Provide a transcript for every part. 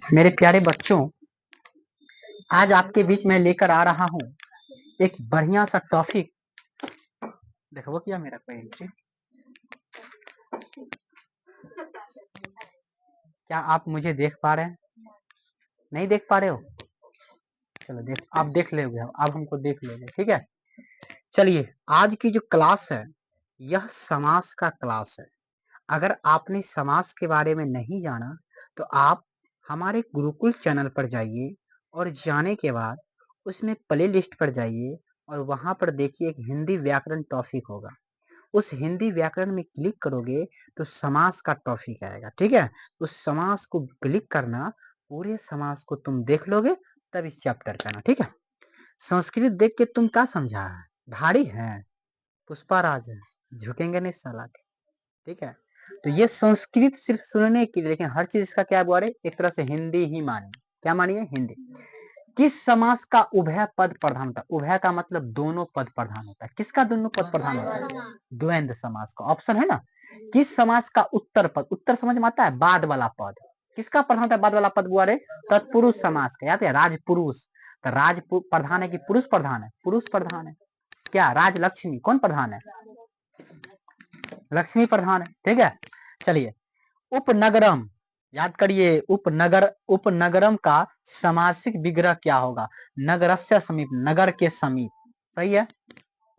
मेरे प्यारे बच्चों, आज आपके बीच में लेकर आ रहा हूँ एक बढ़िया सा टॉपिक। देखो वो क्या मेरा कोई एंट्री, क्या आप मुझे देख पा रहे हैं? नहीं देख पा रहे हो? चलो देख, आप देख लोगे, आप हमको देख लोगे, ठीक है। चलिए, आज की जो क्लास है यह समास का क्लास है। अगर आपने समास के बारे में नहीं जाना तो आप हमारे गुरुकुल चैनल पर जाइए और जाने के बाद उसमें प्ले लिस्ट पर जाइए और वहां पर देखिए एक हिंदी व्याकरण टॉपिक होगा। उस हिंदी व्याकरण में क्लिक करोगे तो समास का टॉपिक आएगा, ठीक है। उस समास को क्लिक करना, पूरे समास को तुम देख लोगे तब इस चैप्टर का ना, ठीक है। संस्कृत देख के तुम क्या समझा है? भारी है, पुष्पाराज है, झुकेंगे नहीं साला के, ठीक है। तो ये संस्कृत सिर्फ सुनने के लिए, लेकिन हर चीज इसका क्या बोले, एक तरह से हिंदी ही मानिए। क्या मानिए? हिंदी। किस समास का उभय पद प्रधान होता है? उभय का मतलब दोनों पद प्रधान होता है। किसका दोनों पद प्रधान होता है? द्वंद्व समास का। ऑप्शन है ना। किस समास का उत्तर पद, उत्तर समझ में आता है, बाद वाला पद किसका प्रधान होता है? बाद वाला पद बुआरे तत्पुरुष समास का। याद है, राजपुरुष। तो राज प्रधान है कि पुरुष प्रधान है? पुरुष प्रधान है। क्या राजलक्ष्मी कौन प्रधान है? लक्ष्मी प्रधान है, ठीक है। चलिए, उपनगरम, याद करिए, उपनगरम का समासिक विग्रह क्या होगा? नगरस्य समीप, नगर के समीप, सही है।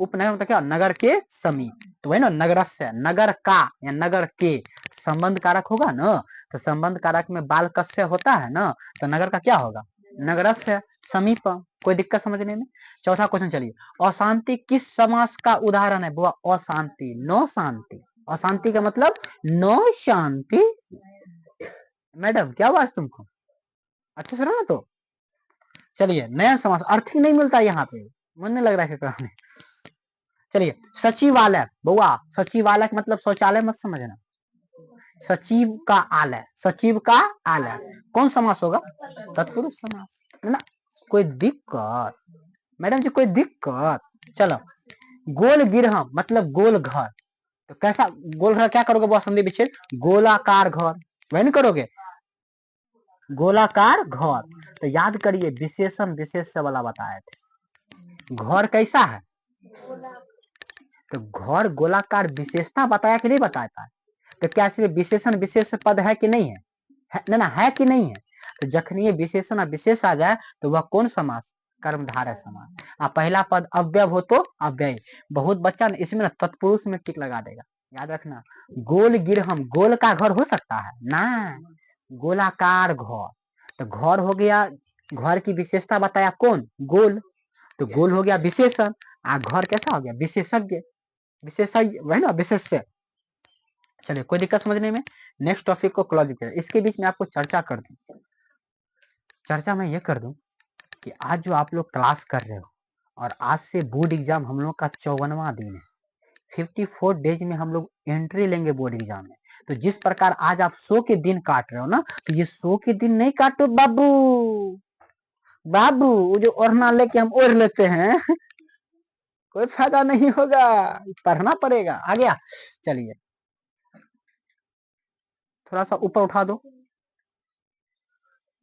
उपनगर मतलब क्या? नगर के समीप। तो वही ना, नगरस्य, नगर का या नगर के संबंध कारक होगा ना। तो संबंध कारक में बाल कस्य होता है ना, तो नगर का क्या होगा? नगरस्य समीप। कोई दिक्कत समझने में? चौथा क्वेश्चन, चलिए। अशांति किस समास का उदाहरण है? बुआ, अशांति, नो शांति। अशांति का मतलब नो शांति। मैडम क्या आवाज तुमको अच्छे से ना? तो चलिए, नया समास, अर्थ ही नहीं मिलता यहाँ पे, मन नहीं लग रहा है कराने। चलिए, सचिवालय, बुआ सचिवालय का मतलब शौचालय मत समझना। सचिव का आलय, सचिव का आलय कौन समास होगा? तत्पुरुष समास, है ना। कोई दिक्कत मैडम जी? कोई दिक्कत? चलो, गोल गिरहम मतलब गोल घर। तो कैसा गोल घर? क्या करोगे बुआ? संधि विच्छेद, गोलाकार घर, वही नहीं करोगे? गोलाकार घर। तो याद करिए, विशेषण विशेष्य वाला बताए थे। घर कैसा है? तो घर गोलाकार, विशेषता बताया कि नहीं बताया? तो क्या इसमें विशेषण विशेष पद है कि नहीं है? ना है कि नहीं है? तो जखनी ये विशेषण और विशेष आ जाए तो वह कौन समास? कर्मधारय समास। पहला पद अव्यय हो तो अव्यय। बहुत बच्चा इसमें ना तत्पुरुष में टिक लगा देगा, याद रखना। गोल गिरहम, गोल का घर हो सकता है ना, गोलाकार घर। तो घर हो गया, घर की विशेषता बताया कौन? गोल। तो गोल हो गया विशेषण, घर कैसा हो गया? विशेषज्ञ, विशेषज्ञ वही ना, विशेष्य। चलिए, कोई दिक्कत समझने में? नेक्स्ट टॉपिक को क्लोज करें। इसके बीच में आपको चर्चा कर दूं, चर्चा मैं ये कर दूं कि आज जो आप लोग क्लास कर रहे हो और आज से बोर्ड एग्जाम हम लोग का 54वां दिन है। 54 डेज में हम लोग एंट्री लेंगे बोर्ड एग्जाम में। तो जिस प्रकार आज आप 100 के दिन काट रहे हो ना, तो ये 100 के दिन नहीं काटो बाबू। बाबू वो जो ओढ़ना लेके हम ओढ़ लेते हैं कोई फायदा नहीं होगा, पढ़ना पड़ेगा। आ गया? चलिए, थोड़ा सा ऊपर उठा दो।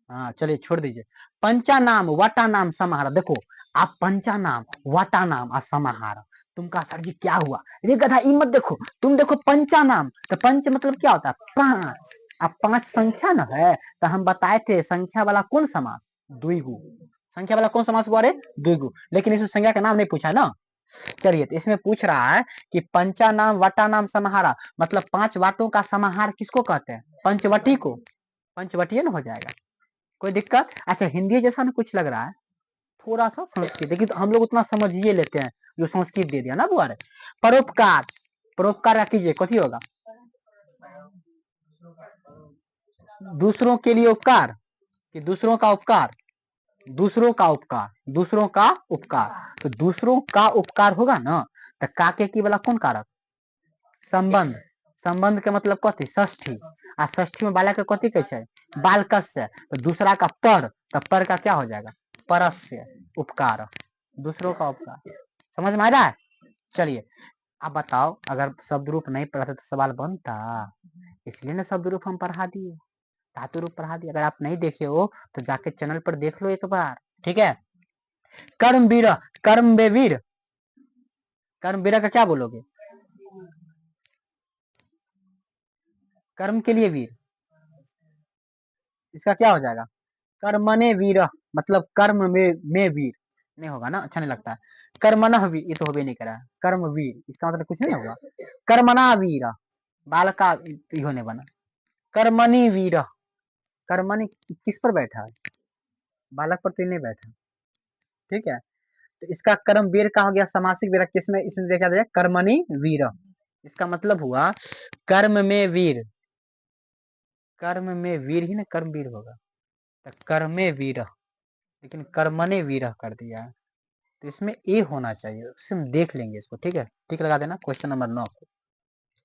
हाँ चलिए, छोड़ दीजिए। पंचा नाम वटा नाम समाहार। देखो, आप पंचा नाम वटा नाम और समाहार, तुमका सर जी क्या हुआ? ये गधा ई मत देखो, तुम देखो पंचा नाम। तो पंच मतलब क्या होता है? पांच। अब पांच संख्या न है, तो हम बताए थे संख्या वाला कौन समास? द्विगु। संख्या वाला कौन समास हुआ रे? द्विगु। लेकिन इसमें संख्या का नाम नहीं पूछा है ना। चलिए, तो इसमें पूछ रहा है कि पंचा नाम वटा नाम समाहारा, मतलब 5 वाटों का समाहार किसको कहते हैं? पंचवटी को। पंचवटीय न हो जाएगा। कोई दिक्कत? अच्छा, हिंदी जैसा ना कुछ लग रहा है, थोड़ा सा संस्कृत, लेकिन हम लोग उतना समझ ही लेते हैं जो संस्कृत दे दिया ना बुआ रे। परोपकार, परोपकार कीजिए, कथी होगा? दूसरों के लिए उपकार कि दूसरों का उपकार? दूसरों का उपकार, दूसरों का उपकार। तो दूसरों का उपकार होगा ना, तो काके की वाला कौन कारक? संबंध। संबंध के मतलब कथी? षष्ठी। आ षष्ठी में बाला के कथी कहे छै? बालकस्य। तो दूसरा का पर, तो पर का क्या हो जाएगा? परस्य, उपकार, दूसरों का उपकार। समझ में आ रहा है? चलिए, आप बताओ, अगर शब्द रूप नहीं पढ़ाते तो सवाल बनता? इसलिए ना शब्द रूप हम पढ़ा दिए। धातु रूप पढ़ा दिया। अगर आप नहीं देखे हो तो जाके चैनल पर देख लो एक बार, ठीक है। कर्मवीर, कर्म में वीर, कर्मवीर का क्या बोलोगे? कर्म के लिए वीर, इसका क्या हो जाएगा? कर्मणे वीर, मतलब कर्म में वीर नहीं होगा ना, अच्छा नहीं लगता है। कर्मणः वीर, ये तो होबे नहीं करा। कर्म वीर, इसका मतलब कुछ नहीं होगा। कर्मणा वीर, बाल का होने बना। कर्मणि वीर, कर्मणि किस पर बैठा है? बालक पर तो नहीं बैठा, ठीक है। तो इसका कर्म वीर का हो गया समासिक वीर, किसमें? इसमें देखा जाए कर्मणि वीर, इसका मतलब हुआ कर्म में वीर, कर्म में वीर ही ना कर्मवीर होगा, तो कर्मे वीर, लेकिन कर्मणे वीर कर दिया है, तो इसमें ए होना चाहिए। इससे हम देख लेंगे इसको, ठीक है। टिक लगा देना क्वेश्चन नंबर 9 को।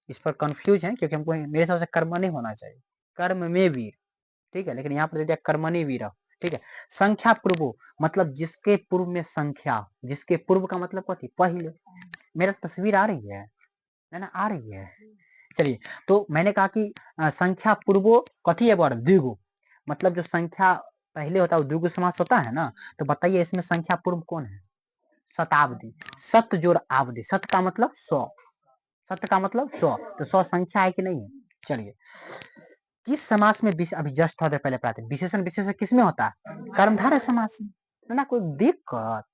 इस पर कंफ्यूज है क्योंकि हमको मेरे हिसाब से कर्मणे होना चाहिए, कर्म में वीर, ठीक है। लेकिन यहाँ पर दे दिया कर्मणि वीर, ठीक है। संख्या पूर्व, मतलब जिसके पूर्व में संख्या, जिसके पूर्व का मतलब क्या थी? पहले। मेरा तस्वीर आ रही है ना? आ रही है। चलिए, तो मैंने कहा कि संख्या पूर्वो कथी है? बार द्विगु, मतलब जो संख्या पहले होता है वो द्विगु समास होता है ना। तो बताइए इसमें संख्या पूर्व कौन है? शताब्दी, सत जोड़ आवधि, सत का मतलब 100, सत का मतलब 100, तो 100 संख्या है कि नहीं है? चलिए, किस समास में अभी जस्ट थोड़ी देर पहले पढ़ा थे, विशेषण विशेषण किसमें होता है? कर्मधारय समास में ना। कोई दिक्कत?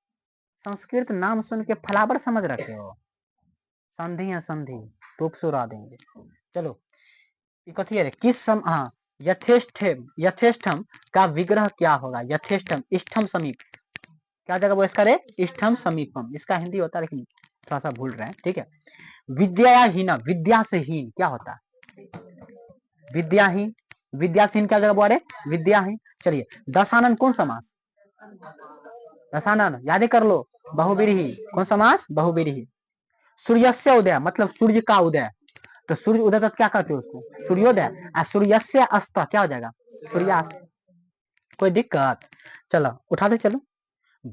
संस्कृत नाम सुन के फलावर समझ रखे हो? संधि है संधि, तोप सुरा देंगे। चलो, ये कथी है? किस सम, हाँ, यथेष्टम का विग्रह क्या होगा? यथेष्टम, इष्टम समीप, क्या जगह वो इसका रे? इष्टम समीपम, इसका हिंदी होता है लेकिन थोड़ा सा भूल रहे हैं, ठीक है। विद्याहीन, विद्या से हीन क्या होता है? विद्याहीन, विद्या से हीन क्या जगह बोले? विद्याहीन। चलिए, दशानन कौन समास? दशानन याद कर लो, बहुब्रीहि, कौन समास? बहुब्रीहि। सूर्यस्य उदय, मतलब सूर्य का उदय, तो सूर्य उदय तक क्या कहते हो उसको? सूर्योदय। सूर्यस्य अस्त क्या हो जाएगा? सूर्यास्त। कोई दिक्कत? चलो उठा दे, चलो।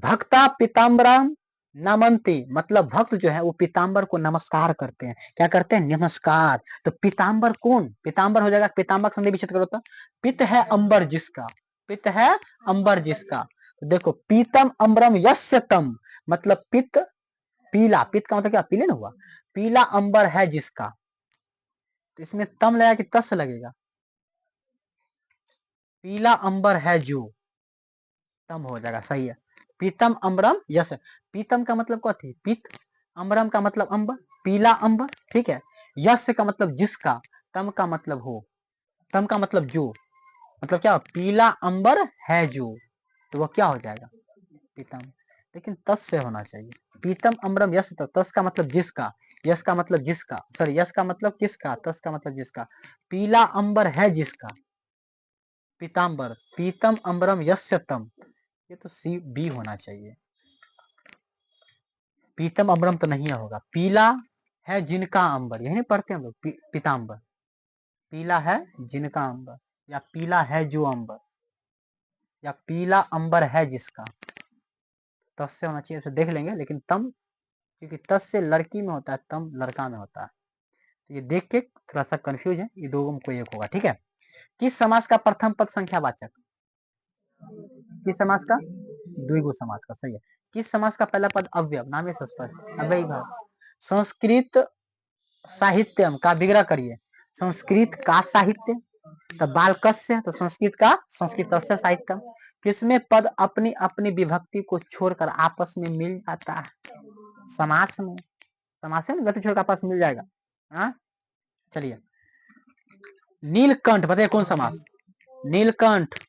भक्ता पीताम्बरम नमन्ति, मतलब भक्त जो है वो पीताम्बर को नमस्कार करते हैं। क्या करते हैं? नमस्कार। तो पीताम्बर कौन? पीताम्बर हो जाएगा, पीताम्बर संधि विच्छेद करो तो पित है अंबर जिसका, पित है अंबर जिसका। तो देखो, पीतम अम्बरम यस्य तम, मतलब पित पीला, पित का मतलब क्या? पीले ना हुआ, पीला अंबर है जिसका। तो इसमें तम लगेगा कि तस लगेगा? पीला अंबर है जो, तम हो जाएगा, सही है। पीतम अम्बरम यस, पीतम का मतलब क्या थी? पीत, अम्बरम का मतलब अंबर, पीला अंबर, ठीक है। यस का मतलब जिसका, तम का मतलब हो, तम का मतलब जो, मतलब क्या? पीला अंबर है जो, तो वो क्या हो जाएगा? पीतम, लेकिन तस से होना चाहिए। पीतम अम्बरम यस, तो तस का मतलब जिसका, यस का मतलब जिसका, सॉरी, यस का मतलब किसका, तस का मतलब जिसका। पीला अंबर है जिसका, पीताम्बर, पीतम अम्बरम यस्य तम, ये तो सी बी होना चाहिए। पीतम अम्बरम तो नहीं होगा। पीला है जिनका अंबर, यही नहीं पढ़ते हम लोग, पीताम्बर। पीला है जिनका अंबर, या पीला है जो अंबर, या पीला अंबर है जिसका, तस से होना चाहिए, उसे देख लेंगे। लेकिन तम, क्योंकि तस से लड़की में होता है, तम लड़का में होता है, तो ये देख के थोड़ा सा कंफ्यूज है, ये दो में कोई एक होगा, ठीक है। किस समास का प्रथम पद संख्यावाचक? किस समास का? द्विगु समास का, सही है। किस समास का पहला पद अव्यय? नाम है स्पष्ट, अव्ययी भाव। संस्कृत साहित्यम का विग्रह करिए, संस्कृत का साहित्य, तो बालकस्य, तो संस्कृत का संस्कृत साहित्यम। किसमें पद अपनी अपनी विभक्ति को छोड़कर आपस में मिल जाता है? समास में, समास में विभक्ति छोड़कर आपस में मिल जाएगा। हाँ, चलिए, नीलकंठ बताइए कौन समास? नीलकंठ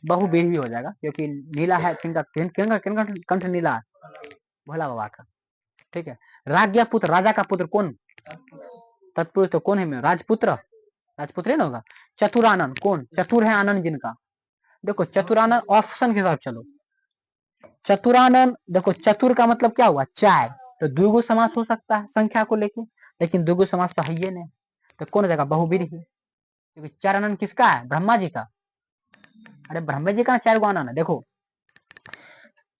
बहुव्रीहि हो जाएगा, क्योंकि नीला है, किनका कंठ नीला है? भोला बाबा का, ठीक है। राज्ञा पुत्र, राजा का पुत्र कौन? तत्पुरुष तो कौन है? राजपुत्र, राजपुत्र ही ना होगा। चतुरानन कौन? चतुर है आनंद जिनका। देखो, चतुरानन ऑप्शन के साथ चलो। चतुरानन, देखो चतुर का मतलब क्या हुआ? चार, तो द्विगु समास हो सकता है संख्या को लेके, लेकिन द्विगु समास तो है ही नहीं, तो कौन हो जाएगा? बहुव्रीहि, क्योंकि चार आनंद किसका है? ब्रह्मा जी का। अरे ब्रह्मा जी का 4 गो आनंद है। देखो,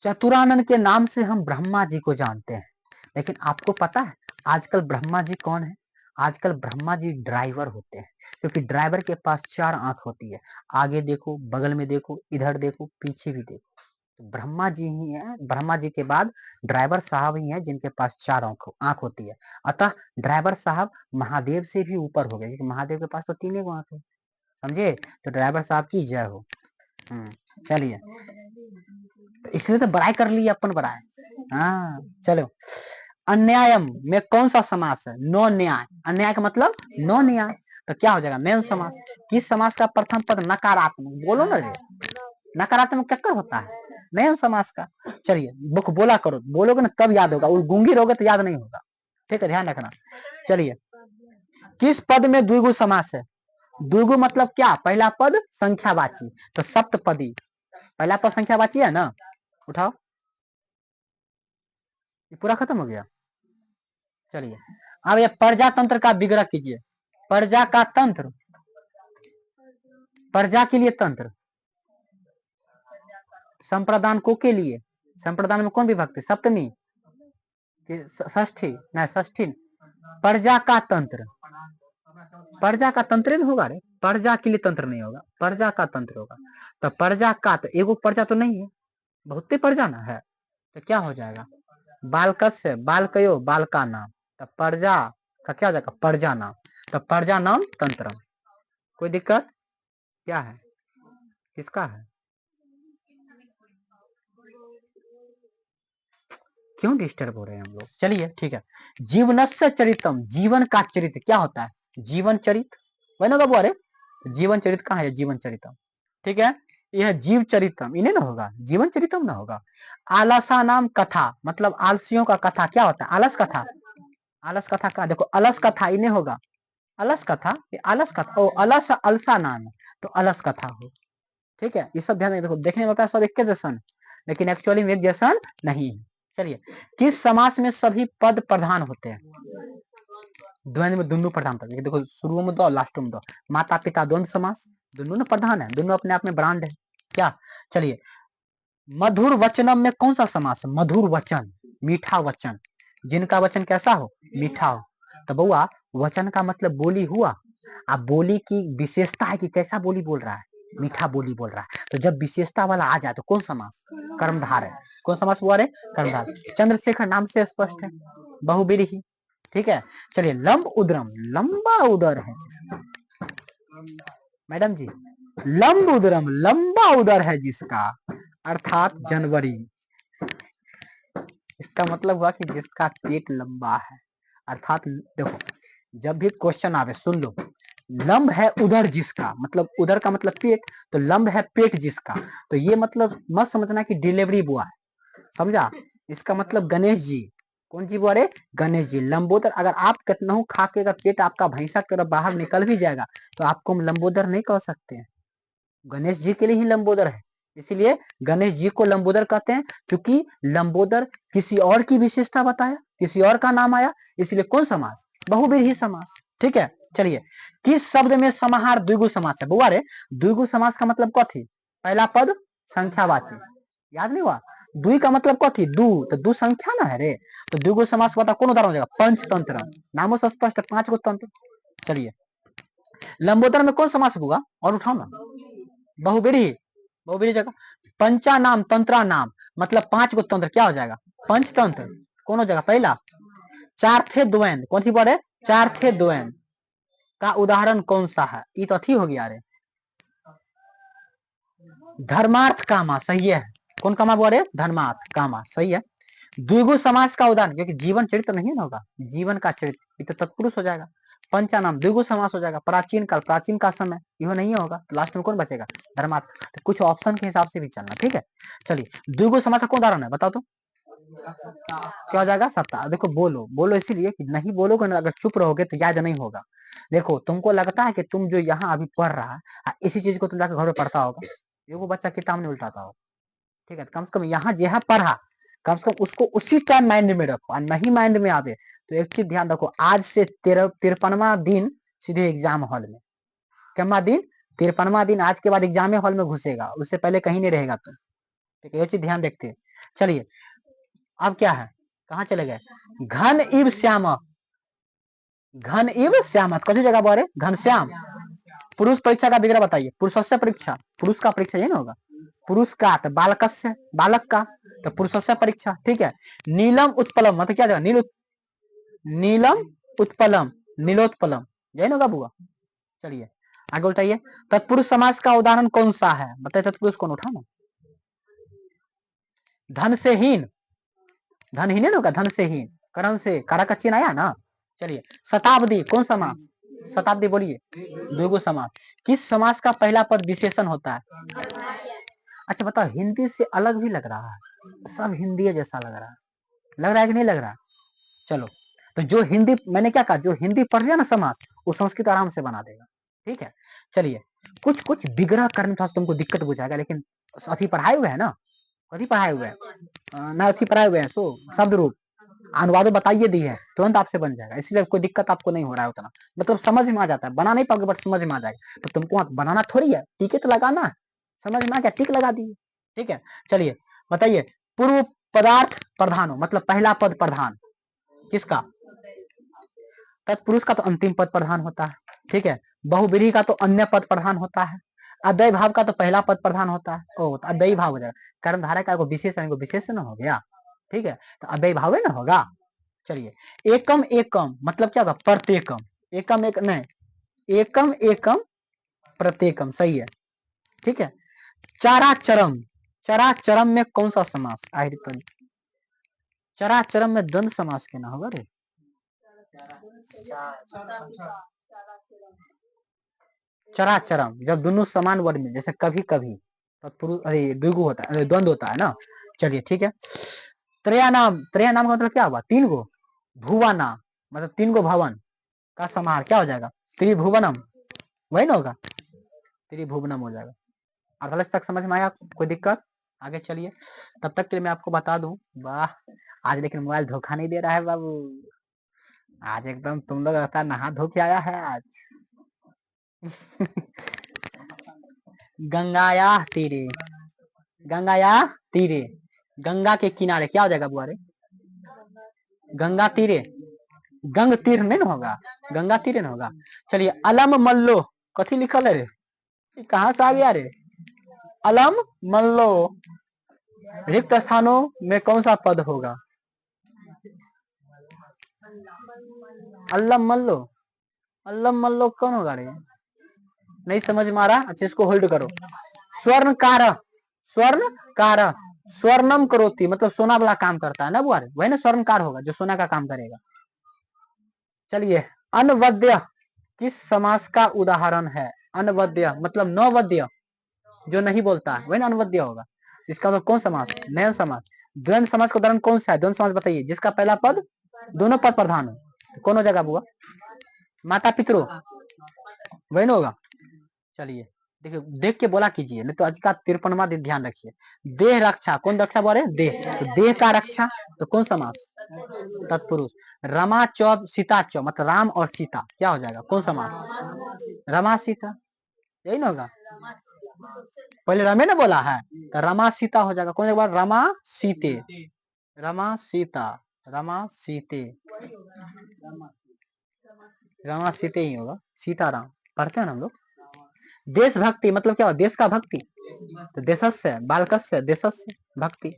चतुरानन के नाम से हम ब्रह्मा जी को जानते हैं, लेकिन आपको पता है आजकल ब्रह्मा जी कौन है? आजकल ब्रह्मा जी ड्राइवर होते हैं, क्योंकि ड्राइवर के पास 4 आंख होती है। आगे देखो, बगल में देखो, इधर देखो, पीछे भी देखो। तो ब्रह्मा जी ही हैं, ब्रह्मा जी के बाद ड्राइवर साहब ही हैं जिनके पास 4 आंख होती है। अतः ड्राइवर साहब महादेव से भी ऊपर हो गए, क्योंकि महादेव के पास तो 3 ही आंख है। समझे? तो ड्राइवर साहब की जय हो। चलिए, इसलिए तो बड़ाई कर ली अपन बड़ाई। हाँ, चलो। अन्यायम में कौन सा समास है? नो न्याय। अन्याय का मतलब नो न्याय, तो क्या हो जाएगा? मेन समास। किस समास का प्रथम पद नकारात्मक? बोलो ना रे, नकारात्मक क्या होता है? मेन समास का। चलिए, बुक बोला करो, बोलोगे ना तब याद होगा, वो गूंगी रहोगे तो याद नहीं होगा। ठीक है, ध्यान रखना। चलिए, किस पद में द्विगु समास है? द्विगु मतलब क्या? पहला पद संख्यावाची, तो सप्तपदी। पहला पद संख्यावाची है ना? उठाओ, ये पूरा खत्म हो गया। चलिए, अब ये प्रजातंत्र का विग्रह कीजिए। प्रजा का तंत्र, प्रजा के लिए तंत्र, संप्रदान को के लिए। संप्रदान में कौन विभक्ति? सप्तमी कि षष्ठी? नहीं, षष्ठी। प्रजा का तंत्र, प्रजा का तंत्र नहीं होगा रे, प्रजा के लिए तंत्र नहीं होगा, प्रजा का तंत्र होगा। तो प्रजा का, तो एगो प्रजा तो नहीं है, बहुते प्रजा ना है, तो क्या हो जाएगा? बालकस्य, बालकयो, बालका नाम, तो प्रजा का क्या हो जाएगा? प्रजा नाम। तो प्रजा नाम तंत्र। कोई दिक्कत? क्या है? किसका है? क्यों डिस्टर्ब हो रहे हैं हम लोग? चलिए, ठीक है। जीवनस्य चरितम, जीवन का चरित्र क्या होता है? जीवन चरित वही ना बोले, जीवन चरित कहाँ है? जीवन चरितम, ठीक है। यह जीव चरितम इन्हें ना होगा, जीवन चरितम ना होगा। आलसा नाम कथा, मतलब आलसियों का कथा क्या होता है? आलस कथा। आलस कथा का देखो, अलस कथा इन्हें होगा, अलस कथा, ये अलस कथा, ओ अलस अलसा नाम, तो अलस कथा हो। ठीक है, ये सब ध्यान देखो, देखने में होता है सब एक जैसन, लेकिन एक्चुअली में एक जैसन नहीं है। चलिए, किस समास में सभी पद प्रधान होते हैं? द्वंद्व में दोनों प्रधान होते हैं। देखो, शुरू में दो, लास्ट में दो। माता पिता द्वंद्व समास, दोनों ना प्रधान है, दोनों अपने आप में ब्रांड है क्या? चलिए, मधुर वचनम में कौन सा समास? मधुर वचन, मीठा वचन, जिनका वचन कैसा हो? मीठा हो। तो बउआ, वचन का मतलब बोली हुआ। अब बोली की विशेषता है कि कैसा बोली बोल रहा है? मीठा बोली बोल रहा है। तो जब विशेषता वाला आ जाए तो कौन समास? कर्मधार है। कौन समास हुआ रे? कर्मधार। चंद्रशेखर नाम से स्पष्ट है, बहुब्रीहि। ठीक है। चलिए, लंब उदरम, लंबा उदर है मैडम जी, लंब उदरम, लंबा उदर है जिसका, अर्थात जनवरी। इसका मतलब हुआ कि जिसका पेट लंबा है, अर्थात देखो, जब भी क्वेश्चन आवे सुन लो, लंब है उधर जिसका, मतलब उधर का मतलब पेट, तो लंब है पेट जिसका, तो ये मतलब मत समझना कि डिलीवरी बॉय, समझा? इसका मतलब गणेश जी। कौन जी बोले? गणेश जी। लंबोदर, अगर आप कितना खा के अगर पेट आपका भैंसा की तरफ बाहर निकल भी जाएगा तो आपको हम लंबोदर नहीं कह सकते हैं। गणेश जी के लिए ही लंबोदर है, इसीलिए गणेश जी को लंबोदर कहते हैं, क्योंकि लंबोदर किसी और की विशेषता बताया, किसी और का नाम आया, इसलिए कौन समास? बहुब्रीहि समास। ठीक है। चलिए, किस शब्द में समाहार द्विगु समास है? बुआ रे, द्विगु समास का मतलब कथी? पहला पद संख्यावाची, याद नहीं हुआ? दुई का मतलब कथी? दू, तो दू संख्या ना है रे, तो द्विगु समास बता कौन उदाहरण हो जाएगा? पंचतंत्र, नामों से स्पष्ट 5 गो तंत्र। चलिए, लंबोदर में कौन समास होगा? और उठाओ ना, बहुब्रीहि, बहुब्रीहि जगह पंचा नाम, तंत्रा नाम, मतलब 5 गो तंत्र, क्या हो जाएगा? पंचतंत्र। कौन हो जाएगा? पहला। चार थे द्वैन, कौन सी बोले? चार थे द्वैन का उदाहरण कौन सा है? ये तो अथी हो गया रे, धर्मार्थ कामा, सही है। कौन कामा बोले? धर्मार्थ कामा, सही है। द्विगु समास का उदाहरण, क्योंकि जीवन चरित्र नहीं ना होगा, जीवन का चरित्र, ये तो तत्पुरुष हो जाएगा। पंचा नाम द्विगु समास हो जाएगा। प्राचीन काल, प्राचीन का समय, यह नहीं होगा, तो लास्ट में कौन बचेगा? धर्मार्थ। तो कुछ ऑप्शन के हिसाब से भी चलना, ठीक है। चलिए, द्विगु समास का कौन उदाहरण है? बताओ तो क्या हो जाएगा? सप्ताह। देखो, बोलो बोलो, इसीलिए कि नहीं बोलोगे ना, अगर चुप रहोगे तो याद नहीं होगा। देखो, तुमको लगता है कि तुम जो यहाँ अभी पढ़ रहा है, इसी चीज को तुम जाकर घर में पढ़ता होगा, एगो बच्चा किताब नहीं उल्टाता होगा, ठीक है। कम से कम यहाँ जहाँ पढ़ा, कम से कम उसको उसी टाइम माइंड में रखो, और नहीं माइंड में आवे तो एक चीज ध्यान रखो, आज से 53वां दिन सीधे एग्जाम हॉल में। क्या दिन? 53वां दिन, आज के बाद एग्जाम हॉल में घुसेगा, उससे पहले कहीं नहीं रहेगा तुम, ठीक है। ये चीज ध्यान देखते हैं। चलिए, अब क्या है? कहाँ चले गए? घन इव श्याम, घन इव श्याम कथी जगह बोरे घनश्याम। पुरुष परीक्षा का विग्रह बताइए। पुरुषस्य परीक्षा, पुरुष का परीक्षा ये ना होगा। पुरुष का तो बालकस्य, बालक का तो पुरुषस्य परीक्षा। ठीक है। नीलम उत्पलम मतलब क्या जाएगा, नीलम उत्पलम, नीलोत्पलम यही ना होगा बुआ। चलिए आगे उठाइए। तत्पुरुष समास का उदाहरण कौन सा है बताइए। तत्पुरुष कौन उठा ना। धन से हीन, धन हीन होगा, धन से हीन, कर्म से कारा का चिन्ह आया ना। चलिए शताब्दी कौन समास, शताब्दी बोलिए द्विगु समास। किस समास का पहला पद विशेषण होता है। अच्छा बताओ हिंदी से अलग भी लग रहा है, सब हिंदी जैसा लग रहा है कि नहीं लग रहा। चलो तो जो हिंदी मैंने क्या कहा, जो हिंदी पढ़ लिया ना समास वो संस्कृत आराम से बना देगा। ठीक है। चलिए कुछ कुछ विग्रह करने थोड़ा तुमको दिक्कत बुझाएगा, लेकिन अथी पढ़ाए हुए है ना, कथी पढ़ाए हुए हैं ना, अथी पढ़ाए हुए हैं सो शब्द रूप अनुवाद बताइए दी है, तुरंत आपसे बन जाएगा। इसलिए कोई दिक्कत आपको नहीं हो रहा है उतना, मतलब समझ में आ जाता है। बना नहीं पाओगे बट समझ में आ जाएगा। तो तुमको बनाना थोड़ी है, टीके तो लगाना है। समझ में आ गया, टिक लगा दिए। ठीक है। चलिए बताइए पूर्व पदार्थ प्रधान हो मतलब पहला पद प्रधान किसका, तत्पुरुष का तो अंतिम पद प्रधान होता है। ठीक है। बहुब्रीहि का तो अन्य पद प्रधान होता है। अव्यय भाव का तो पहला पद प्रधान होता है। ओ तो अव्यय भाव हो जाएगा, कर्मधारय का विशेषण हो गया। ठीक है। तो अव्यय भाव ना होगा। चलिए एकम एकम मतलब क्या होगा, प्रत्येकम, एकम एक नहीं, एकम एकम प्रत्येकम सही है। ठीक है। चराचरम, चराचरम में कौन सा समास आहिर, चराचरम में द्वंद्व समास के ना होगा रे। चराचरम जब दोनों समान वर्ड में, जैसे कभी कभी तत्पुरुष अरे द्विगु होता है, द्वंद्व होता है ना। चलिए ठीक है। त्रया नाम का मतलब क्या हुआ, तीन गो। भुवना मतलब तीन गो भवन का समाहार क्या हो जाएगा, त्रिभुवनम वही ना होगा, त्रिभुवनम हो जाएगा। 48 तक समझ में आया, कोई दिक्कत। आगे चलिए। तब तक के लिए मैं आपको बता दूं, वाह आज लेकिन मोबाइल धोखा नहीं दे रहा है बाबू। आज एकदम तुम लोग लगता है नहा धो के आया है आज। गंगाया तीरे, गंगाया तीरे, गंगा के किनारे क्या हो जाएगा बुआरे, गंगा तीरे, गंग तीर नहीं ना होगा, गंगा तीरे ना होगा। चलिए अलम मल्लो कथी लिखल है रे, कहाँ से आ गया रे, अलम मल्लो रिक्त स्थानों में कौन सा पद होगा, अल्लम मल्लो, अल्लम मल्लो कौन होगा रे, नहीं समझ में आ रहा। अच्छा इसको होल्ड करो। स्वर्णकार, स्वर्णकार, स्वर्णम करोती मतलब सोना वाला काम करता है ना बुआरे, वही ना स्वर्णकार होगा जो सोना का काम करेगा। चलिए अनवद्य किस समास का उदाहरण है, अनवद्य मतलब नवद्य जो नहीं बोलता है वही ना अनवद्य होगा। इसका मतलब कौन समास, नयन समास। द्वंद्व समास का उदाहरण कौन सा है, द्वंद्व समास बताइए जिसका पहला पद दोनों पद प्रधान हो, तो कौन हो जाएगा बुआ, माता पितरो वही ना होगा। चलिए देखिए देख के बोला कीजिए, नहीं तो आज का 53वां दिन ध्यान रखिए। देह रक्षा कौन रक्षा बोले, देह, तो देह का रक्षा तो कौन समास, तत्पुरुष। रमा चौ सीता चौ मतलब राम और सीता क्या हो जाएगा, कौन समास, रमा सीता यही ना होगा। पहले रमे ने बोला है तो रमा सीता हो जाएगा, कौन एक बार रमा सीते, रमा सीता, रमा सीते, रमा सीते ही होगा, सीताराम पढ़ते हैं ना हम लोग। देशभक्ति मतलब क्या हो, देश का भक्ति, तो देशस्य बालकस्य देशस्य भक्ति।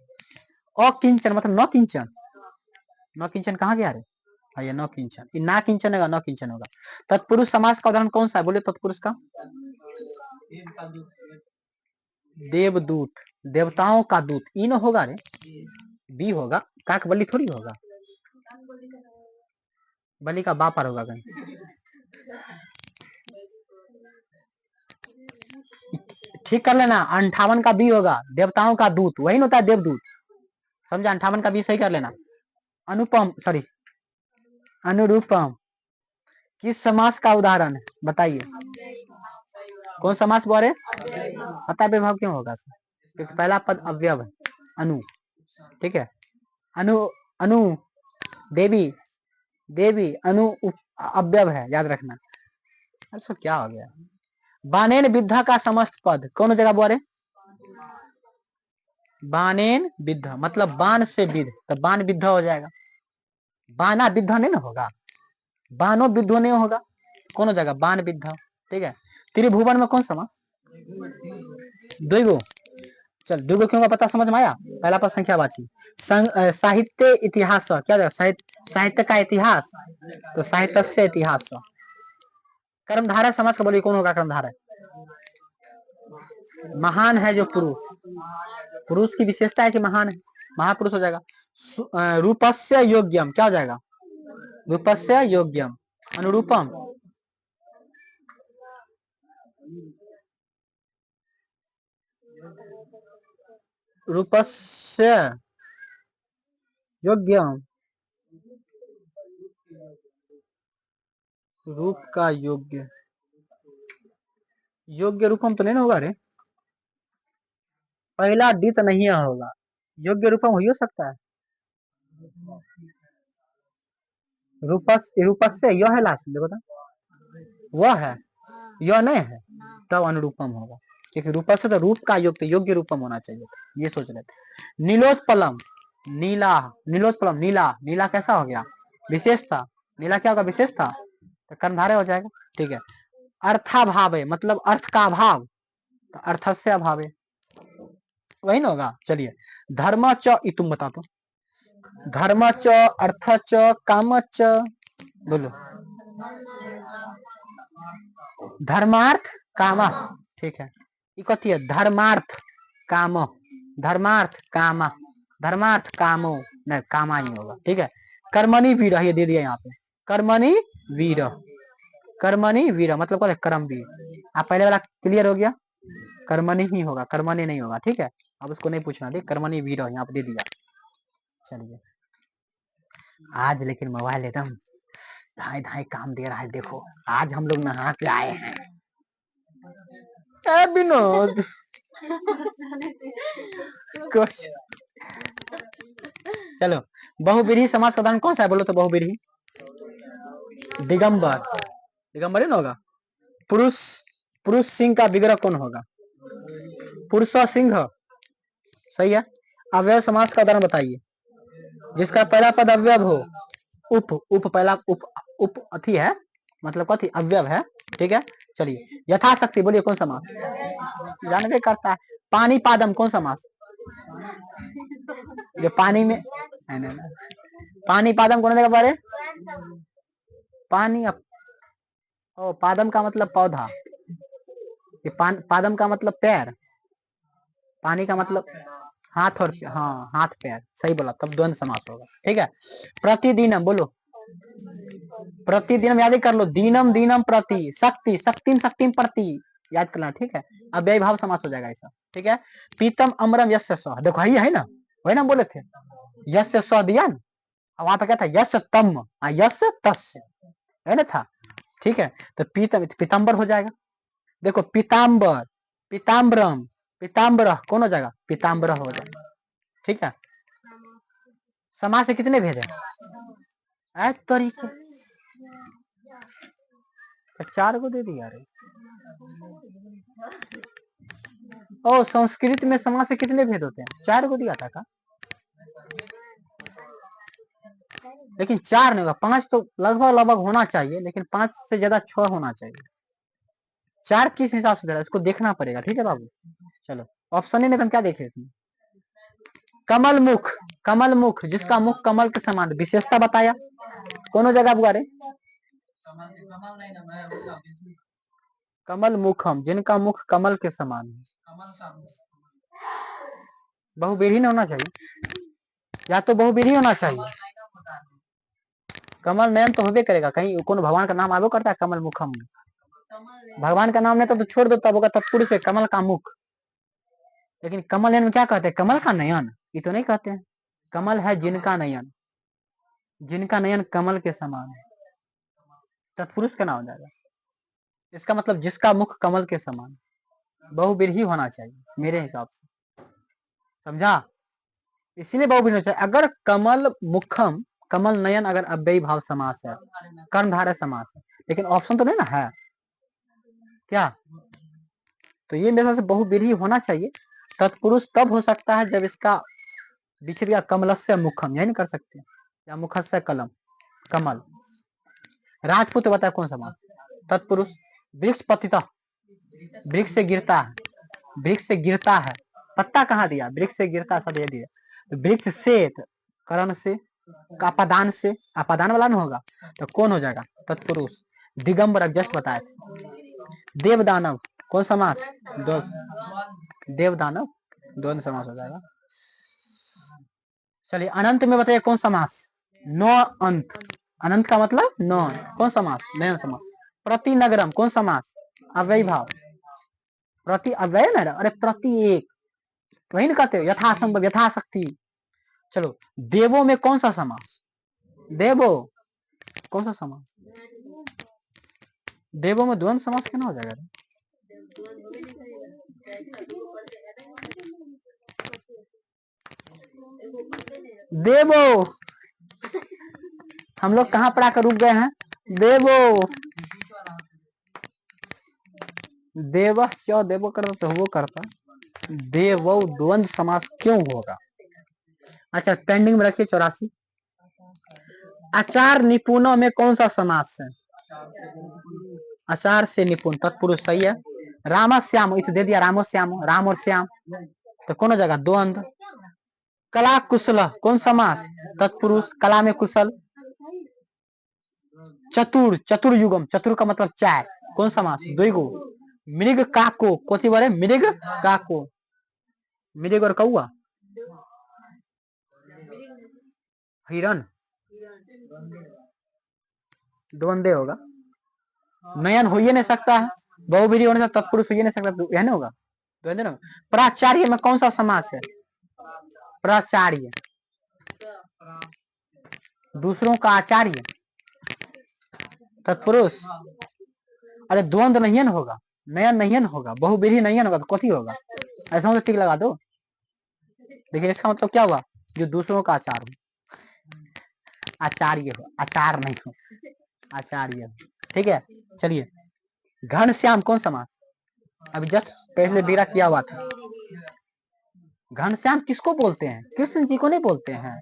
अकिंचन मतलब न किंचन, न किंचन कहाँ गया रे, हाँ ये न किंचन, ना किंचन होगा, न किंचन होगा। तत्पुरुष समास का उदाहरण कौन सा है बोले, तत्पुरुष का देवदूत, देवताओं का दूत, ई न होगा रे, बी होगा, काक बलि थोड़ी होगा, बलि का बापर होगा कहीं। ठीक कर लेना, 58 का बी होगा, देवताओं का दूत वही होता है देवदूत, समझा, 58 का बी सही कर लेना। अनुपम सॉरी अनुरूपम किस समास का उदाहरण है बताइए, कौन समास बोले, पता विभाव क्यों होगा, क्योंकि पहला पद अव्यव है अनु। ठीक है। अनु, अनु देवी, देवी अनु अव्यव है याद रखना। अच्छा क्या हो गया, बानेन विद्या का समस्त पद कौन जगह बोले, बानेन विद्या मतलब बाण से विध, तो बाण विद्या हो जाएगा, बाना विद्या नहीं ना होगा, बानो विद्धो नहीं होगा, कौन हो जाएगा बान विद्ध, ठीक है। त्रिभुवन में कौन समास, द्विगु, चल द्विगु क्यों का पता समझ में आया। पहला पद संख्यावाची, साहित्य इतिहास क्या जाएगा, साहित्य का इतिहास, तो साहित्य से इतिहास। कर्मधारय समास का बोलिए कौन होगा कर्मधारय, महान है जो पुरुष, पुरुष की विशेषता है कि महान है, महापुरुष हो जाएगा। रूपस्य योग्यम क्या हो जाएगा, रूपस्य योग्यम, अनुरूपम, रूपस्य योग्यम, रूप का योग्य, योग्य रूपम तो नहीं ना होगा रे, पहला डी तो नहीं होगा, योग्य रूपम हो सकता है, रूपस्य यह है लास्ट देखो तो, वह है यह नहीं है, तब अनुरूपम होगा, क्योंकि रूपस्य तो रूप का युक्त योग्य रूपम होना चाहिए, ये सोच रहे थे। नीलोत्पलम, नीला, नीलोत्पलम नीला, नीला कैसा हो गया विशेष था, नीला क्या होगा विशेष था, तो कर्मधारय हो जाएगा, ठीक है। अर्थाभावे मतलब अर्थ का अभाव, तो अर्थस्य अभावे, वही ना होगा। चलिए धर्म च तुम बता दो, धर्म च अर्थ च काम च, बोलो धर्मार्थ काम, ठीक है। कथी है धर्मार्थ काम, धर्मार्थ काम, धर्मार्थ कामो, नहीं कामा नहीं होगा, ठीक है। कर्मणि वीर ये दे दिया यहाँ पे, कर्मणि वीर, कर्मणि वीर मतलब क्या है कर्मवीर, आप पहले वाला क्लियर हो गया, कर्मणि ही होगा, कर्मणि नहीं होगा, ठीक है। अब उसको नहीं पूछना, ठीक कर्मणि वीर यहाँ पे दे दिया। चलिए आज लेकिन मोबाइल एकदम धाए धाए काम दे रहा है, देखो आज हम लोग नहा के आए हैं। ए विनोद कुछ चलो, बहुब्रीहि समास का उदाहरण कौन सा है बोलो तो, बहुब्रीहि दिगंबर, दिगंबर ही ना होगा। पुरुष, पुरुष सिंह का विग्रह कौन होगा, पुरुष सिंह, सही है। अव्यय समास का उदाहरण बताइए, जिसका पहला पद अव्यय हो, उप, उप पहला उप, उप अथी है मतलब कथी अव्यय है, ठीक है। चलिए यथाशक्ति बोलिए कौन समास, जानबे करता है। पानी पादम कौन समास, जो पानी में पानी पादम कौन देगा बारे, पानी ओ पादम का मतलब पौधा, पादम का मतलब पैर, पानी का मतलब हाथ और हाँ हाथ पैर, सही बोला, तब द्वंद्व समास होगा, ठीक है। प्रतिदिनम बोलो, प्रतिदिनम याद कर लो, दीनम दीनम प्रति, शक्ति शक्तिम शक्तिम प्रति, याद करना, ठीक है। अव्यय भाव समास हो जाएगा ऐसा, ठीक है। पीतम अमरम यस्य स्व, देखो ये है ना, वही ना बोले थे, यस्य स्व दिया ना, वहां पे क्या था यस्य तम, यस्य तस्य, है ना था, ठीक है। तो पीतम पीताम्बर हो जाएगा, देखो पीताम्बर, पीताम्बरम, पीताम्बर कौन हो जाएगा, पीताम्बर हो जाएगा, ठीक है। समाज से कितने भेद है, तरीके तो 4 को दे दिया रे। ओ संस्कृत में समाज से कितने भेद होते हैं, 4 को दिया था का, लेकिन 4 नहीं होगा, 5 तो लगभग लगभग होना चाहिए, लेकिन 5 से ज्यादा 6 होना चाहिए, 4 किस हिसाब से दे रहा है इसको देखना पड़ेगा, ठीक है बाबू। चलो ऑप्शन ही नहीं तो हम क्या देखे थे, कमल मुख, कमल मुख जिसका मुख कमल के समान, विशेषता बताया कौन जगह बुआ रे, कमल मुखम जिनका मुख कमल के समान है, बहुब्रीहि न होना चाहिए, या तो बहुब्रीहि होना चाहिए, कमल नयन तो होबे करेगा, कहीं कौन भगवान का नाम आबो करता है कमल मुखम, भगवान का नाम नहीं तो छोड़ दो, तब होगा तत्पुरुष से कमल का मुख, लेकिन कमल नयन में क्या कहते हैं, कमल का नयन, ये तो नहीं कहते हैं, कमल है जिनका नयन, जिनका नयन कमल के समान है, तत्पुरुष का नाम हो जाएगा, इसका मतलब जिसका मुख कमल के समान, बहुब्रीहि होना चाहिए मेरे हिसाब से, समझा, इसीलिए बहुब्रीहि होना चाहिए। अगर कमल मुखम, कमल नयन अगर अव्ययी भाव समास है, कर्मधारय समास है, लेकिन ऑप्शन तो नहीं ना है क्या, तो ये मेरे से बहुब्रीहि होना चाहिए। तत्पुरुष तब हो सकता है जब इसका विच्छेद या कमलस्य मुखम, यही नहीं कर सकते, या मुखस्य कलम कमल, राजपुत्र बताए कौन समास? तत्पुरुष। वृक्ष पतिता, वृक्ष से गिरता है, वृक्ष से गिरता है, पत्ता कहाँ दिया? वृक्ष से गिरता सब ये दिया। तो वृक्ष से करण से, अपादान से, अपादान वाला ना होगा तो कौन हो जाएगा? तत्पुरुष। दिगंबर जस्ट बताए। देव दानव कौन समास? द्वंद्व। देव दानव द्वंद्व समास हो जाएगा। चलिए अनंत में बताइए कौन समास? नौ अंत। अनंत का मतलब नौ अंत। कौन समास? नयन समास। प्रति नगरम कौन समास? अव्ययी भाव। प्रति अव्यय ना, अरे प्रति एक, वही ना कहते हो यथासंभव, यथाशक्ति। चलो देवो में कौन सा समास? देवो कौन सा समास? देवो में द्वंद्व समास क्या हो जाएगा? देवो, हम लोग कहाँ पढ़ा कर रुक गए हैं? देवो, देव क्यों देवो करता तो वो करता, देवो द्वंद्व समास क्यों होगा? अच्छा पेंडिंग में रखिए 84। आचार निपुणों में कौन सा समास है? आचार से निपुण, तत्पुरुष सही है। राम श्याम इत दे दिया, रामो श्याम, राम और श्याम, तो कौन हो जाएगा? द्वंद्व। कला कुशल कौन समास? तत्पुरुष, कला में कुशल। चतुर, चतुर युगम, चतुर का मतलब चार, कौन समास? द्विगु। मृग काको कोथी बोले? मृग काको, मृग और कौआ, हिरण, द्वंद्व होगा। नयन हो ही नहीं सकता है, बहुवीरी होने से तत्पुरुष हो ही नहीं सकता, यह नहीं होगा द्वंद्व ना। प्राचार्य में कौन सा समास है? प्राचार्य, दूसरों का आचार्य, तत्पुरुष। अरे द्वंद्व नहीं न होगा, नयन नहीं न होगा, बहुवीरी नहीं न होगा तो कथी होगा? ऐसा हो तो टिक लगा दो। देखिए इसका मतलब क्या हुआ? जो दूसरों का आचार हो, आचार्य हो, आचार नहीं हो, आचार्य। ठीक है चलिए घन श्याम कौन समास? अभी जस्ट पहले बीरा किया हुआ था। घन श्याम किसको बोलते हैं? कृष्ण जी को नहीं बोलते हैं,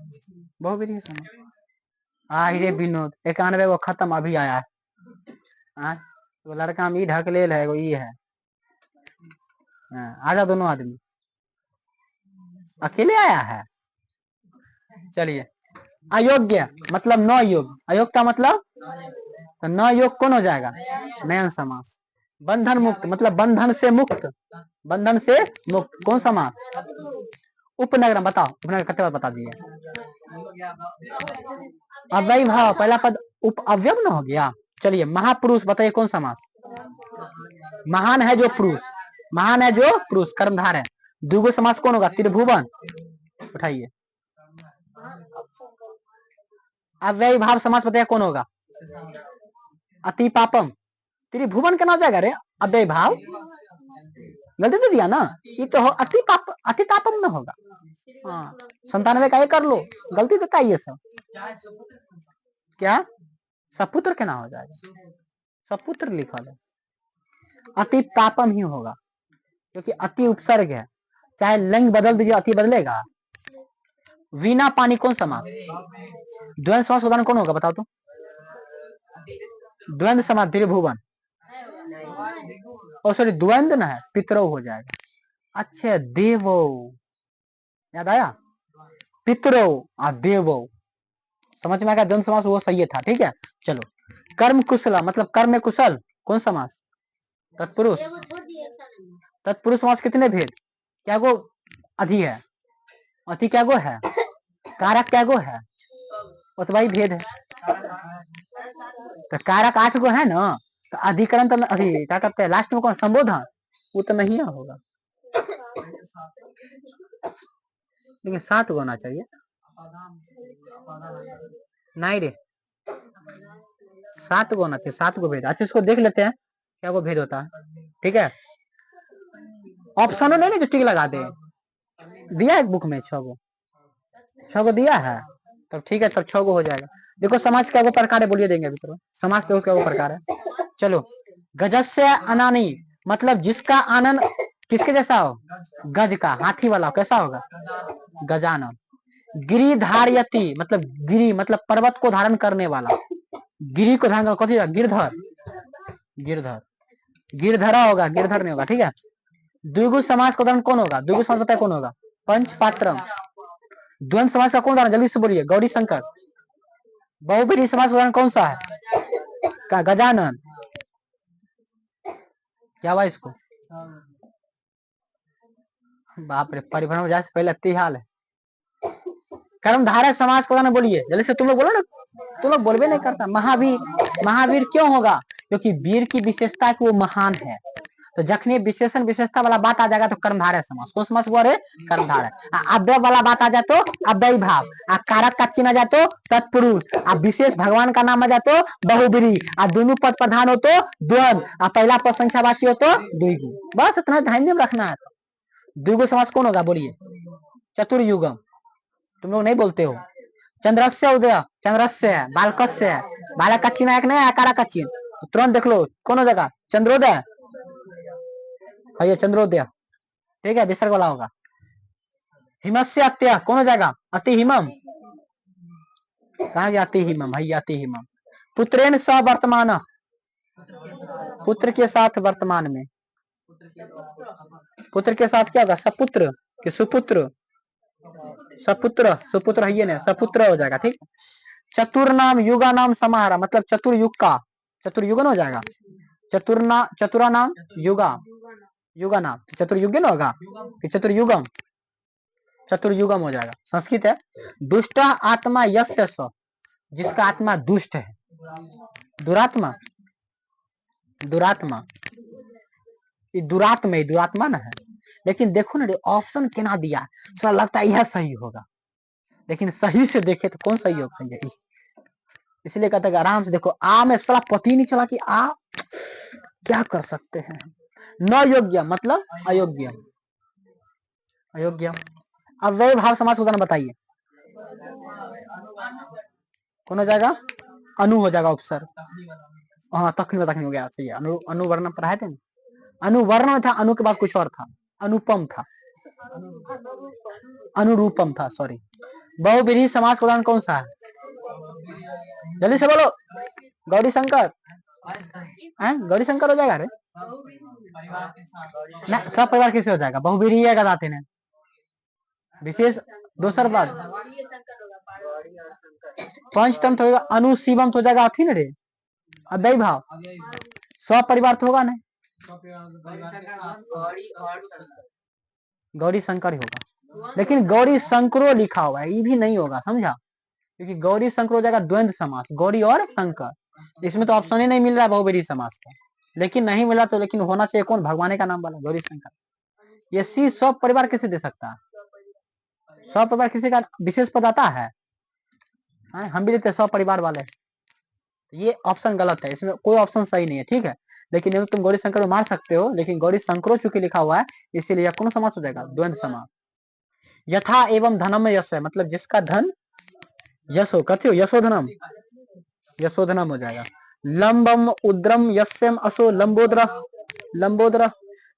बहुवीरी समास। रे विनोद 91 वो खत्म अभी आया है। वो लड़का में ढक ले है, वो ये है। आजा दोनों आदमी, अकेले आया है। चलिए अयोग्य मतलब नौ योग, अयोग का मतलब तो नौ योग कौन हो जाएगा? नयन समास। बंधन मुक्त मतलब बंधन से मुक्त, बंधन से मुक्त कौन समास? उपनगर बताओ, उपनगर कितने बार बता दिए? अव्ययी भाव पहला पद उप अव्यय न हो गया। चलिए महापुरुष बताइए कौन समास? महान है जो पुरुष, महान है जो पुरुष, कर्मधार है। द्विगु समास कौन होगा? त्रिभुवन। उठाइए अव्ययी भाव समास बताइए कौन होगा? अति पापम। त्रिभुवन क्या ना हो जाएगा रे? अव्ययी भाव गलती तो दिया ना, ये तो अति पाप, अति तापम न होगा। हाँ 97 का ये कर लो, गलती देता है ये सब। क्या सपुत्र के ना हो जाएगा? सपुत्र लिखा है, अति पापम ही होगा क्योंकि अति उपसर्ग है, चाहे लिंग बदल दीजिए अति बदलेगा। वीणा पानी कौन समास? द्वंद्व समास उदाहरण कौन होगा बताओ तो? द्वंद्व समास त्रिभुवन, और सॉरी द्वंद्व ना है, पितरौ हो जाएगा। अच्छा देवो, याद आया? पितरौ और देवो, समझ में आएगा? द्वंद्व समास वो सही था। ठीक है चलो कर्म कुशला मतलब कर्म में कुशल, कौन समास? तत्पुरुष। तत्पुरुष समास कितने भेद? क्या गो अधि है? अति क्या गो है? कारक क्या गो है? उतवाई भेद है। तो कारक 8 गो है ना, तो अधिकरण तो अभी क्या कहते हैं लास्ट में कौन? संबोधन, वो तो नहीं होगा, लेकिन 7 गो होना चाहिए। नहीं रे 7 गो होना चाहिए, 7 गो भेद। अच्छा इसको देख लेते हैं क्या वो भेद होता है। ठीक है ऑप्शन नहीं जो टिक लगा दे, दिया है बुक में 6 गो दिया है, तब ठीक है तब 6 गो हो जाएगा। देखो समाज क्या प्रकार है बोलिए, देंगे अभी तो समाज के क्या प्रकार है। चलो गजस्य अनानी मतलब जिसका आनंद किसके जैसा हो? गज का, हाथी वाला कैसा होगा? गजानन। गिरिधार्यति मतलब गिरी मतलब पर्वत को धारण करने वाला, गिरी को ध्यान कथी गिरधर, गिरधर, गिरधरा होगा, गिरधर नहीं होगा, ठीक है। द्विगु समास का उदाहरण कौन होगा? द्विगु समास पता है कौन होगा? पंचपात्रम। द्वंद समास का कौन उदाहरण? जल्दी से बोलिए, गौरी शंकर। बहुब्रीहि समास का उदाहरण कौन सा है? का गजानन। क्या हुआ इसको? बाप रे, परिभ्रमण जाए से पहले अति हाल है। कर्मधारय समास का उदाहरण बोलिए, जल्दी से तुम लोग बोलो ना, तुम लोग बोलबे नहीं करता। महावीर, महावीर क्यों होगा? क्योंकि वीर की विशेषता है कि वो महान है। तो जखनी विशेषण विशेषता वाला बात आ जाएगा तो कर्मधारय समास। कौन समास हुआ रे? कर्मधारय। अव्यय वाला बात आ जाए तो अव्ययी भाव, कारक का चिन्ह आ जाए तो तत्पुरुष, विशेष भगवान का नाम आ जाए तो बहुब्रीहि, दोनों पद प्रधान हो तो द्वंद, पहला पद संख्यावाची हो तो द्विगु। बस इतना ध्यान में रखना है। द्विगु समास कौन होगा बोलिए? चतुर्युगम। तुम लोग नहीं बोलते हो। चंद्रस्य उदय, चंद्रस्य है, बालकस्य है, बालक का चिन्ह एक नहीं है, आकार का चिन्ह, तो तुरंत देख लो कौन हो जाएगा? चंद्रोदय, ये चंद्रोदय, ठीक है, विसर्ग वाला होगा। हिमस्य अत्य कौन हो जाएगा? अति हिमम, कहा गया अति हिमम? भैया अति हिमम। पुत्रेण स वर्तमान, पुत्र के साथ वर्तमान में, पुत्र के साथ क्या होगा? सपुत्र कि सुपुत्र? सपुत्र, सुपुत्र है ये ना, सपुत्र हो जाएगा, ठीक। चतुर नाम युगा नाम समाहारा, मतलब चतुर्युग का, चतुर्युगन हो जाएगा। चतुरा नाम युगा, युगा नाम चतुर्युग ना होगा कि चतुर्युगम? चतुर्युगम हो जाएगा। संस्कृत है। दुष्ट आत्मा यस्य स, जिसका आत्मा दुष्ट है। दुरात्मा, दुरात्मा, दुरात्मा, दुरात्मा ना है। लेकिन देखो ना ऑप्शन केना दिया, सर लगता है यह सही होगा, लेकिन सही से देखे तो कौन सही होगा? यही, इसलिए कहते हैं आराम से देखो। आ में साला पति नहीं चला कि आ क्या कर सकते हैं। न योग्य मतलब अयोग्य, अयोग्य। अव्यय भाव समास उदाहरण बताइए, कौन हो जाएगा? अनु हो जाएगा, उपसर्ग। हाँ, तखनी तखनी हो गया, सही है। अनुवर्ण पढ़ाए थे, अनुवर्ण था, अनु के बाद कुछ और था, अनुपम था, अनुरूपम था, सॉरी। बहुब्रीहि समास का उदाहरण कौन सा है? जल्दी से बोलो। गौरी शंकर, गौरी शंकर हो जाएगा रे ना? सब परिवार कैसे हो जाएगा? बहुब्रीहि है गदाते ने, विशेष दोसर बात पंचतंत होगा, अनुशिवम तो हो जाएगा अथी न रे, अव्ययी भाव। सब परिवार तो होगा नहीं, गौरी शंकर ही होगा। लेकिन गौरी शंकरो लिखा हुआ है, ये भी नहीं होगा, समझा? क्योंकि गौरी शंकर हो जाएगा द्वंद्व समास, गौरी और शंकर। इसमें तो ऑप्शन ही नहीं मिल रहा है बहुब्रीहि समास का, लेकिन नहीं मिला तो लेकिन होना चाहिए कौन? भगवान का नाम वाला गौरी शंकर। ये सी सब परिवार कैसे दे सकता है? सब परिवार किसी का विशेष पद आता है? हम भी देते हैं सब परिवार वाले। ये ऑप्शन गलत है, इसमें कोई ऑप्शन सही नहीं है, ठीक है। लेकिन ये तुम गौरी शंकर में मार सकते हो, लेकिन गौरी शंकरो चूंकि लिखा हुआ है, इसीलिए कौन समास हो जाएगा? द्वंद्व समास। यथा एवं धनम में यश है, मतलब जिसका धन यश हो, कथी हो? यशोधनम, यशोधनम हो जाएगा। लंबम उद्रम यस्यम असो लंबोदर, लंबोदर।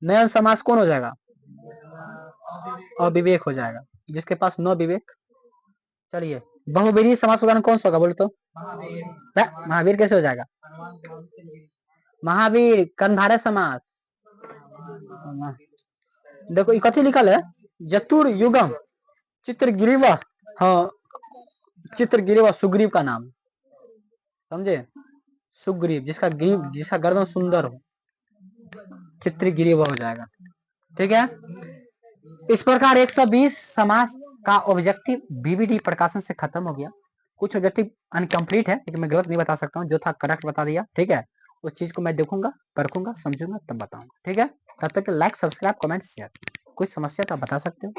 नयन समास कौन हो जाएगा? अविवेक हो जाएगा, जिसके पास न विवेक। चलिए, बहुब्रीहि समास उदाहरण कौन सा होगा बोलो तो? महावीर कैसे हो जाएगा? महावीर कर्मधारय समास। देखो ये कथी लिखल है? जतुर्युगम चित्रग्रीव, हाँ चित्रग्रीव सुग्रीव का नाम, समझे? सुग्रीव, जिसका ग्रीव, जिसका गर्दन सुंदर हो, चित्रग्रीव हो जाएगा, ठीक है। इस प्रकार 120 समास का ऑब्जेक्टिव बीबीडी प्रकाशन से खत्म हो गया। कुछ ऑब्जेक्टिव अनकम्प्लीट है, लेकिन मैं गलत नहीं बता सकता हूँ, जो था करेक्ट बता दिया, ठीक है। उस चीज को मैं देखूंगा, परखूंगा, समझूंगा, तब बताऊंगा, ठीक है। तब तक लाइक, सब्सक्राइब, कमेंट, शेयर। कुछ समस्या तो आप बता सकते हो।